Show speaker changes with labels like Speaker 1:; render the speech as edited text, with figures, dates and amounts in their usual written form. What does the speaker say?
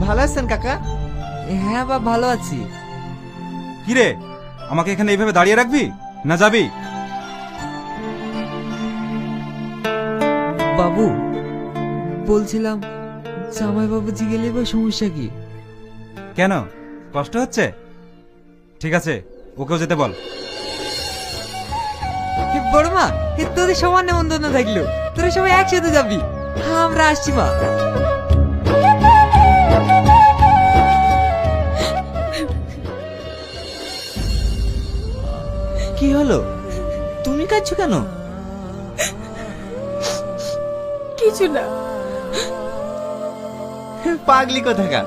Speaker 1: ভালো আছেন কাকা?
Speaker 2: হ্যাঁ বাপ, ভালো আছি।
Speaker 3: কি রে, আমাকে এখানে এইভাবে দাঁড়িয়ে রাখবি না যাবি?
Speaker 2: বাবু, বলছিলাম জামাই বাবুজি গেলে বা সমস্যা কি?
Speaker 3: কেন, কষ্ট হচ্ছে? ঠিক আছে, ওকেও যেতে বল।
Speaker 2: বড় মা, তোদের সমান নেমন্তন্ন থাকলো, তোরা সবাই একসাথে যাবি। আমরা আসছি মা।
Speaker 1: কি হলো, তুমি কাঁদছো কেন?
Speaker 4: কিছু না।
Speaker 1: পাগলি কোথাকার।